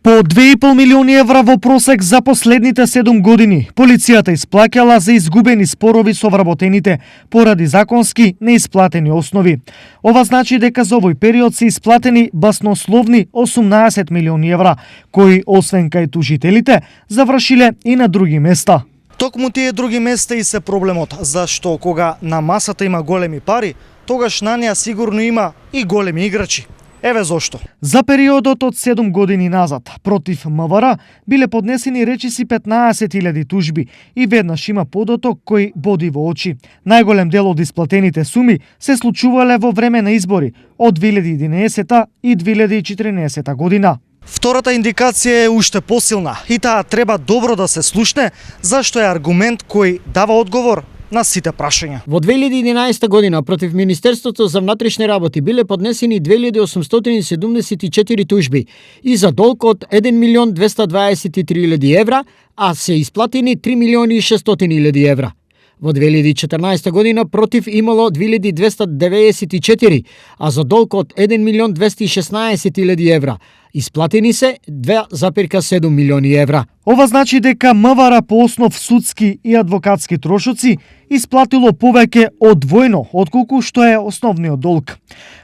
По 2,5 милиони евра во просек за последните 7 години, полицијата исплаќала за изгубени спорови со вработените поради законски неисплатени основи. Ова значи дека за овој период се исплатени баснословни 18 милиони евра, кои освен кај тужителите завршиле и на други места. Токму тие други места и се проблемот, зашто кога на масата има големи пари, тогаш на неа сигурно има и големи играчи. Еве зошто. За периодот од 7 години назад против МВР биле поднесени речиси 15.000 тужби и веднаш има подоток кој боди во очи. Најголем дел од исплатените суми се случувале во време на избори од 2011 и 2014 година. Втората индикација е уште посилна и таа треба добро да се слушне, зашто е аргумент кој дава одговор на сите прашања. Во 2011 година против Министерството за внатрешни работи биле поднесени 2874 тужби и за долг од 1.223.000 евра, а се исплатени 3.600.000 евра. Во 2014 година против имало 2294, а за долг од 1.216.000 евра. Исплатени се 2,7 милиони евра. Ова значи дека МВР по основ судски и адвокатски трошоци исплатило повеќе од двојно отколку што е основниот долг.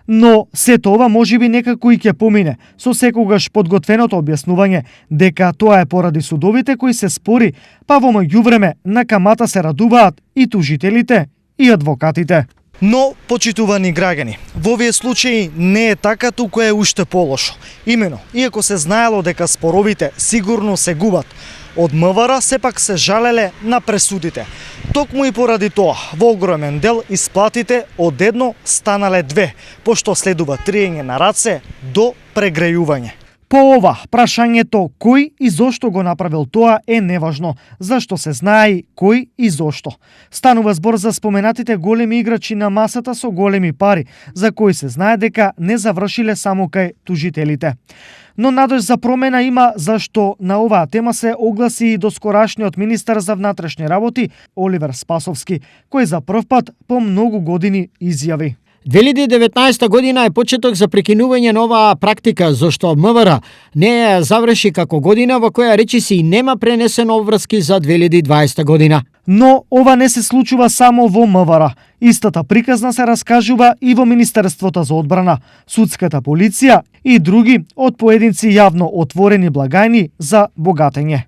Но сето ова можеби некако и ќе помине со секогаш подготвеното објаснување дека тоа е поради судовите кои се спори, па во меѓувреме на камата се радуваат и тужителите и адвокатите. Но, почитувани граѓани, во овие случаи не е така, туку е уште полошо. Имено, иако се знаело дека споровите сигурно се губат, од МВР сепак се жалеле на пресудите. Токму и поради тоа, во огромен дел исплатите од едно станале две, пошто следува триење на раце до прегрејување. По ова, прашањето кој и зошто го направил тоа е неважно, зашто се знае кој и зошто. Станува збор за споменатите големи играчи на масата со големи пари, за кои се знае дека не завршиле само кај тужителите. Но надеж за промена има, зашто на оваа тема се огласи и доскорашниот министар за внатрешни работи Оливер Спасовски, кој за прв пат по многу години изјави: 2019 година е почеток за прекинување на оваа практика, зашто МВР не ја заврши како година во која речиси нема пренесено обврски за 2020 година. Но ова не се случува само во МВР. Истата приказна се раскажува и во Министерството за одбрана, судската полиција и други од поединци јавно отворени благајни за богатење.